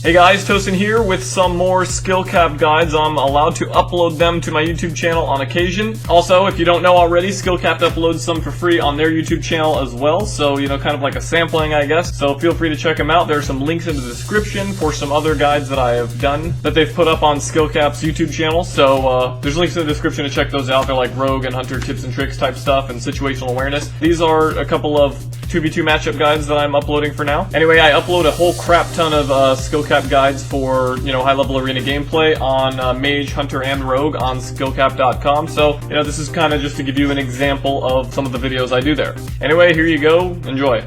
Hey guys, Tosan here with some more skill cap guides. I'm allowed to upload them to my YouTube channel on occasion. Also, if you don't know already, Skill Cap uploads some for free on their YouTube channel as well, so, kind of like a sampling, I guess. So feel free to check them out. There are some links in the description for some other guides that I have done that they've put up on Skill Cap's YouTube channel, so there's links in the description to check those out. They're like rogue and hunter tips and tricks type stuff and situational awareness. These are a couple of 2v2 matchup guides that I'm uploading for now. Anyway, I upload a whole crap ton of skill cap guides for, high-level arena gameplay on Mage, Hunter, and Rogue on skillcap.com. So, this is kind of just to give you an example of some of the videos I do there. Anyway, here you go. Enjoy.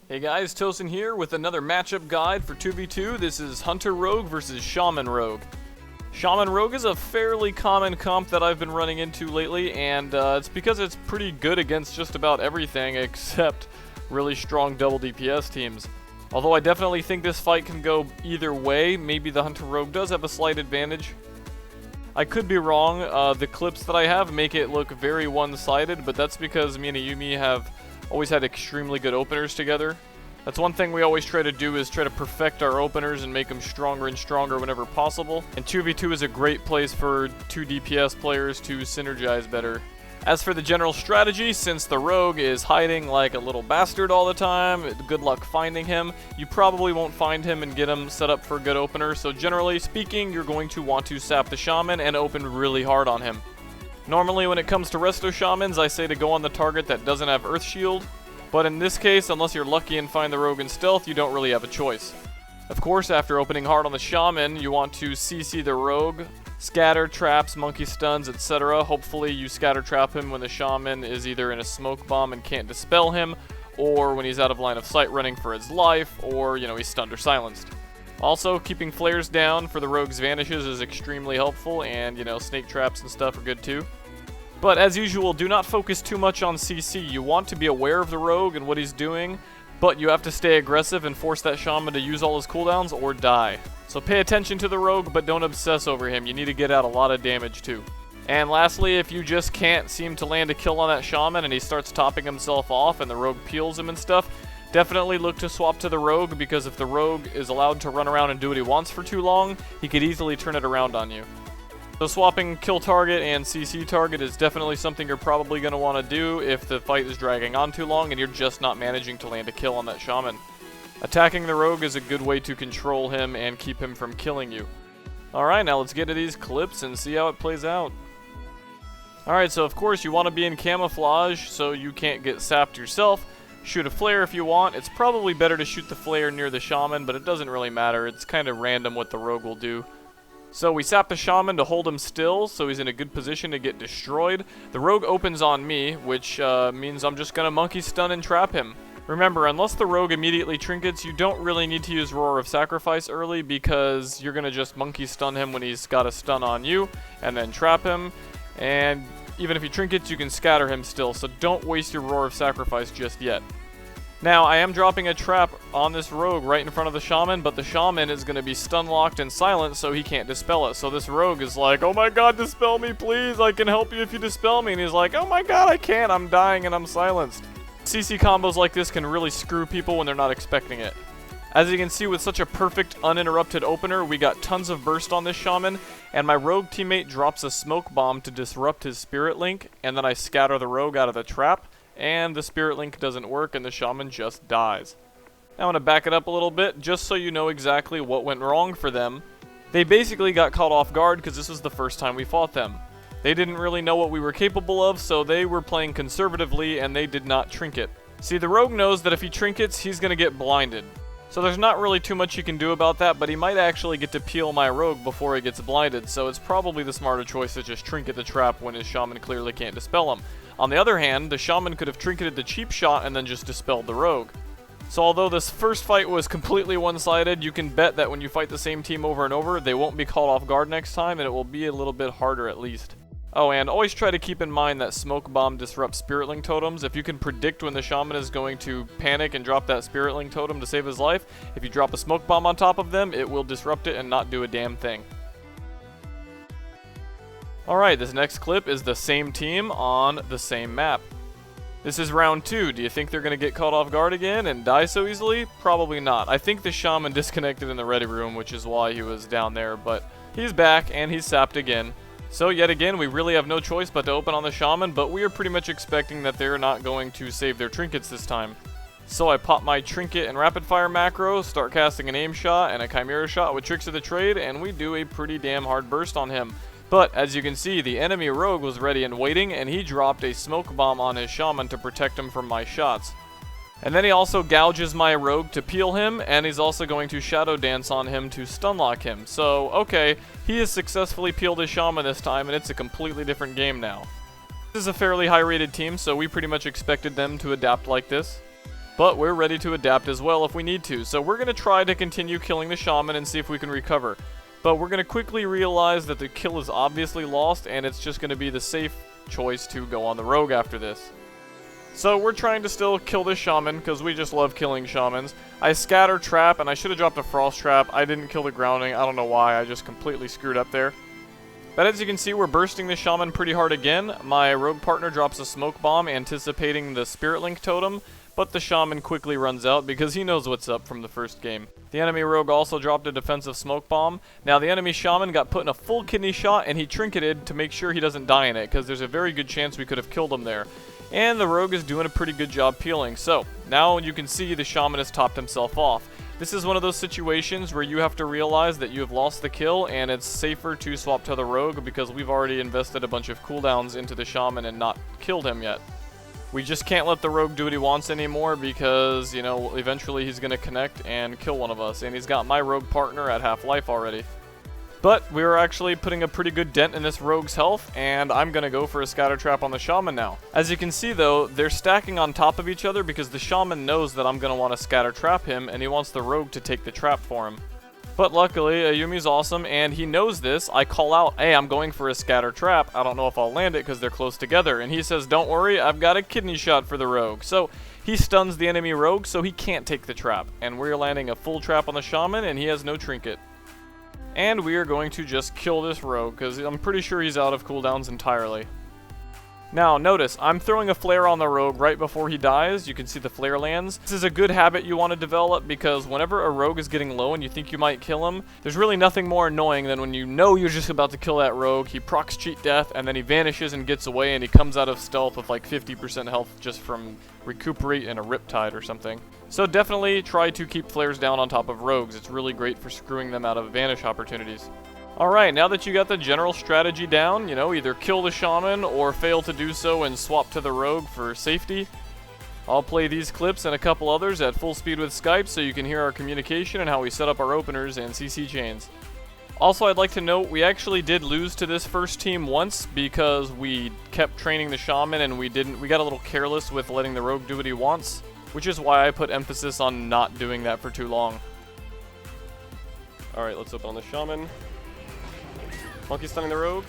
Hey guys, Tosan here with another matchup guide for 2v2. This is Hunter Rogue versus Shaman Rogue. Shaman Rogue is a fairly common comp that I've been running into lately, and it's because it's pretty good against just about everything except really strong double DPS teams. Although I definitely think this fight can go either way. Maybe the Hunter Rogue does have a slight advantage. I could be wrong. The clips that I have make it look very one-sided, but that's because me and Ayumi have always had extremely good openers together. That's one thing we always try to do, is try to perfect our openers and make them stronger and stronger whenever possible. And 2v2 is a great place for two DPS players to synergize better. As for the general strategy, since the rogue is hiding like a little bastard all the time, good luck finding him. You probably won't find him and get him set up for a good opener, so generally speaking, you're going to want to sap the shaman and open really hard on him. Normally when it comes to resto shamans, I say to go on the target that doesn't have earth shield, but in this case, unless you're lucky and find the rogue in stealth, you don't really have a choice. Of course, after opening hard on the shaman, you want to CC the rogue, scatter, traps, monkey stuns, etc. Hopefully you scatter trap him when the shaman is either in a smoke bomb and can't dispel him, or when he's out of line of sight running for his life, or he's stunned or silenced. Also, keeping flares down for the rogue's vanishes is extremely helpful, and snake traps and stuff are good too. But as usual, do not focus too much on CC. You want to be aware of the rogue and what he's doing, but you have to stay aggressive and force that shaman to use all his cooldowns or die. So pay attention to the rogue, but don't obsess over him. You need to get out a lot of damage too. And lastly, if you just can't seem to land a kill on that shaman and he starts topping himself off and the rogue peels him and stuff, definitely look to swap to the rogue, because if the rogue is allowed to run around and do what he wants for too long, he could easily turn it around on you. So swapping kill target and CC target is definitely something you're probably going to want to do if the fight is dragging on too long and you're just not managing to land a kill on that shaman. Attacking the rogue is a good way to control him and keep him from killing you. Alright, now let's get to these clips and see how it plays out. Alright, so of course you want to be in camouflage so you can't get sapped yourself. Shoot a flare if you want. It's probably better to shoot the flare near the shaman, but it doesn't really matter. It's kind of random what the rogue will do. So we sap the shaman to hold him still, so he's in a good position to get destroyed. The rogue opens on me, which means I'm just going to monkey stun and trap him. Remember, unless the rogue immediately trinkets, you don't really need to use Roar of Sacrifice early, because you're going to just monkey stun him when he's got a stun on you, and then trap him. And even if he trinkets, you can scatter him still, so don't waste your Roar of Sacrifice just yet. Now, I am dropping a trap on this rogue right in front of the shaman, but the shaman is going to be stun locked and silent, so he can't dispel it. So this rogue is like, oh my god, dispel me, please, I can help you if you dispel me. And he's like, oh my god, I can't, I'm dying and I'm silenced. CC combos like this can really screw people when they're not expecting it. As you can see, with such a perfect uninterrupted opener, we got tons of burst on this shaman, and my rogue teammate drops a smoke bomb to disrupt his spirit link, and then I scatter the rogue out of the trap, and the spirit link doesn't work and the shaman just dies. Now I'm going to back it up a little bit just so you know exactly what went wrong for them. They basically got caught off guard because this was the first time we fought them. They didn't really know what we were capable of, so they were playing conservatively and they did not trinket. See, the rogue knows that if he trinkets, he's going to get blinded. So there's not really too much you can do about that, but he might actually get to peel my rogue before he gets blinded, so it's probably the smarter choice to just trinket the trap when his shaman clearly can't dispel him. On the other hand, the shaman could have trinketed the cheap shot and then just dispelled the rogue. So although this first fight was completely one-sided, you can bet that when you fight the same team over and over, they won't be caught off guard next time, and it will be a little bit harder at least. Oh, and always try to keep in mind that Smoke Bomb disrupts Spiritling totems. If you can predict when the Shaman is going to panic and drop that Spiritling totem to save his life, if you drop a Smoke Bomb on top of them, it will disrupt it and not do a damn thing. Alright, this next clip is the same team on the same map. This is round 2. Do you think they're going to get caught off guard again and die so easily? Probably not. I think the Shaman disconnected in the ready room, which is why he was down there, but he's back and he's sapped again. So yet again, we really have no choice but to open on the Shaman, but we are pretty much expecting that they're not going to save their trinkets this time. So I pop my trinket and rapid fire macro, start casting an aim shot and a chimera shot with Tricks of the Trade, and we do a pretty damn hard burst on him. But as you can see, the enemy rogue was ready and waiting, and he dropped a smoke bomb on his Shaman to protect him from my shots. And then he also gouges my rogue to peel him, and he's also going to shadow dance on him to stunlock him. So, okay, he has successfully peeled his Shaman this time, and it's a completely different game now. This is a fairly high rated team, so we pretty much expected them to adapt like this. But we're ready to adapt as well if we need to, so we're going to try to continue killing the Shaman and see if we can recover. But we're going to quickly realize that the kill is obviously lost, and it's just going to be the safe choice to go on the rogue after this. So we're trying to still kill this Shaman, because we just love killing Shamans. I scatter trap, and I should have dropped a frost trap. I didn't kill the grounding. I don't know why. I just completely screwed up there. But as you can see, we're bursting the Shaman pretty hard again. My rogue partner drops a smoke bomb, anticipating the Spirit Link totem, but the Shaman quickly runs out because he knows what's up from the first game. The enemy rogue also dropped a defensive smoke bomb. Now the enemy Shaman got put in a full kidney shot, and he trinketed to make sure he doesn't die in it, because there's a very good chance we could have killed him there. And the rogue is doing a pretty good job peeling. So now you can see the Shaman has topped himself off. This is one of those situations where you have to realize that you have lost the kill, and it's safer to swap to the rogue because we've already invested a bunch of cooldowns into the Shaman and not killed him yet. We just can't let the rogue do what he wants anymore because, you know, eventually he's going to connect and kill one of us. And he's got my rogue partner at half life already. But we were actually putting a pretty good dent in this rogue's health, and I'm going to go for a scatter trap on the Shaman now. As you can see though, they're stacking on top of each other because the Shaman knows that I'm going to want to scatter trap him, and he wants the rogue to take the trap for him. But luckily, Ayumi's awesome, and he knows this. I call out, hey, I'm going for a scatter trap. I don't know if I'll land it because they're close together. And he says, don't worry, I've got a kidney shot for the rogue. So he stuns the enemy rogue, so he can't take the trap. And we're landing a full trap on the Shaman, and he has no trinket. And we are going to just kill this rogue, because I'm pretty sure he's out of cooldowns entirely. Now, notice, I'm throwing a flare on the rogue right before he dies. You can see the flare lands. This is a good habit you want to develop, because whenever a rogue is getting low and you think you might kill him, there's really nothing more annoying than when you know you're just about to kill that rogue, he procs cheat death, and then he vanishes and gets away, and he comes out of stealth with like 50% health just from recuperate and a riptide or something. So definitely try to keep flares down on top of rogues. It's really great for screwing them out of vanish opportunities. Alright, now that you got the general strategy down, you know, either kill the Shaman or fail to do so and swap to the rogue for safety, I'll play these clips and a couple others at full speed with Skype so you can hear our communication and how we set up our openers and CC chains. Also, I'd like to note, we actually did lose to this first team once because we kept training the Shaman and we got a little careless with letting the rogue do what he wants, which is why I put emphasis on not doing that for too long. Alright, let's open on the Shaman. Monkey stunning the rogue.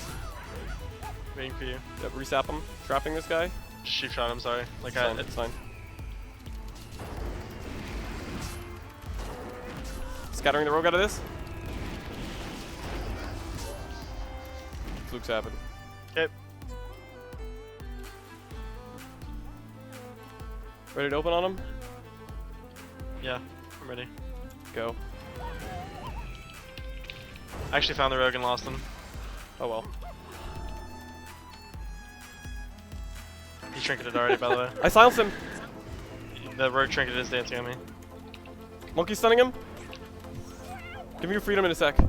Waiting for you. Yep, resap him. Trapping this guy. Just shoot shot him, sorry. Like It's fine. Scattering the rogue out of this. Flukes happen. Okay. Ready to open on him? Yeah, I'm ready. Go. I actually found the rogue and lost him. Oh well. He trinketed already, by the way. I silenced him! The rogue trinket is dancing on me. Monkey stunning him. Give me your freedom in a sec. You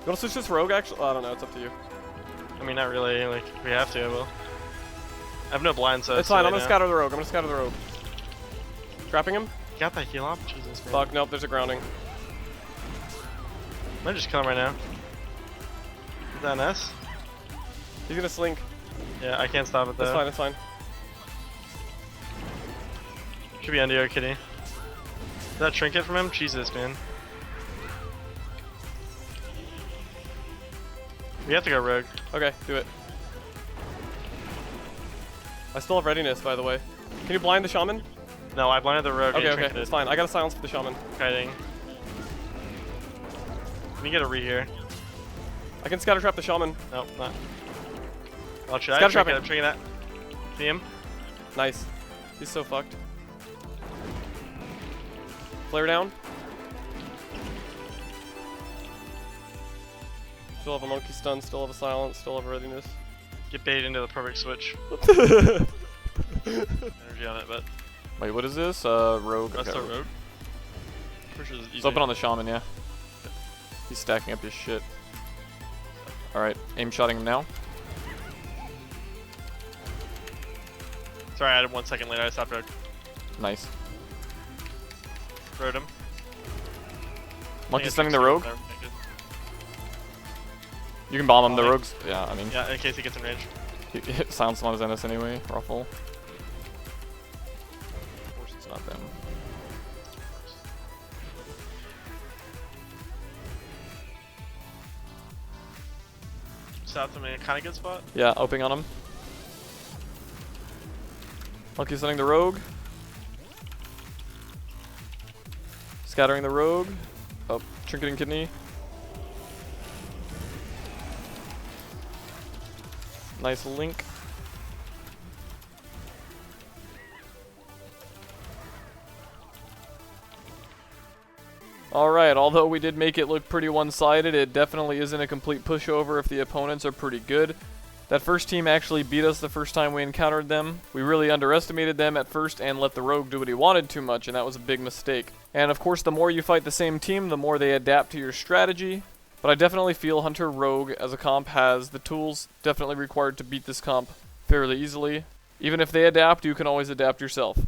wanna switch this rogue actually? Oh, I don't know, it's up to you. I mean, not really. Like, if we have to, I will. I have no blind, so it's fine, I'm gonna scatter the rogue. Trapping him? You got that heal up? Jesus, man. Fuck, nope, there's a grounding. I might just kill him right now. Is that an S? He's gonna slink. Yeah, I can't stop it though. That's fine. Should be NDO kitty. Is that trinket from him? Jesus, man. We have to go rogue. Okay, do it. I still have readiness, by the way. Can you blind the Shaman? No, I blinded the rogue. Okay, it's fine. I got a silence for the Shaman. Kiting. Can you get a re here? I can scatter trap the Shaman. Nope, not. Oh, should I Scatter trinket? trap I'm trinking that. See him? Nice. He's so fucked. Flare down. Still have a monkey stun, still have a silence, still have a readiness. Get baited into the perfect switch. Energy on it, but. Wait, what is this? Rogue. That's Okay. the rogue. Which is It's open on the Shaman, yeah. He's stacking up his shit. Alright, aim shotting him now. Sorry, I added 1 second later. I stopped rogue. Nice. Rode him. Monkey Yeah, stunning the 16, rogue. whatever, make it. You can bomb him, the Oh, yeah. rogues. Yeah, I mean, Yeah, in case he gets in range. silence him on his NS anyway. Ruffle. Of course, it's not them. Stopped him in a kind of good spot. Yeah, opening on him. Monkey stunning the rogue. Scattering the rogue. Oh, trinketing kidney. Nice link. Alright, although we did make it look pretty one-sided, it definitely isn't a complete pushover if the opponents are pretty good. That first team actually beat us the first time we encountered them. We really underestimated them at first and let the rogue do what he wanted too much, and that was a big mistake. And of course, the more you fight the same team, the more they adapt to your strategy. But I definitely feel Hunter Rogue as a comp has the tools definitely required to beat this comp fairly easily. Even if they adapt, you can always adapt yourself.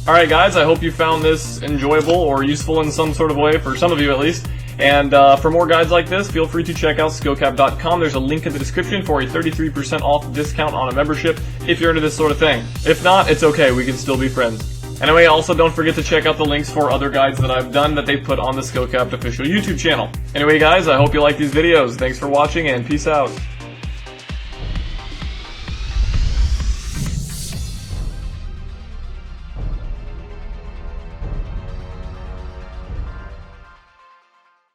Alright guys, I hope you found this enjoyable or useful in some sort of way, for some of you at least. And for more guides like this, feel free to check out skillcap.com. There's a link in the description for a 33% off discount on a membership if you're into this sort of thing. If not, it's okay, we can still be friends. Anyway, also don't forget to check out the links for other guides that I've done that they put on the Skillcapped official YouTube channel. Anyway guys, I hope you like these videos. Thanks for watching and peace out.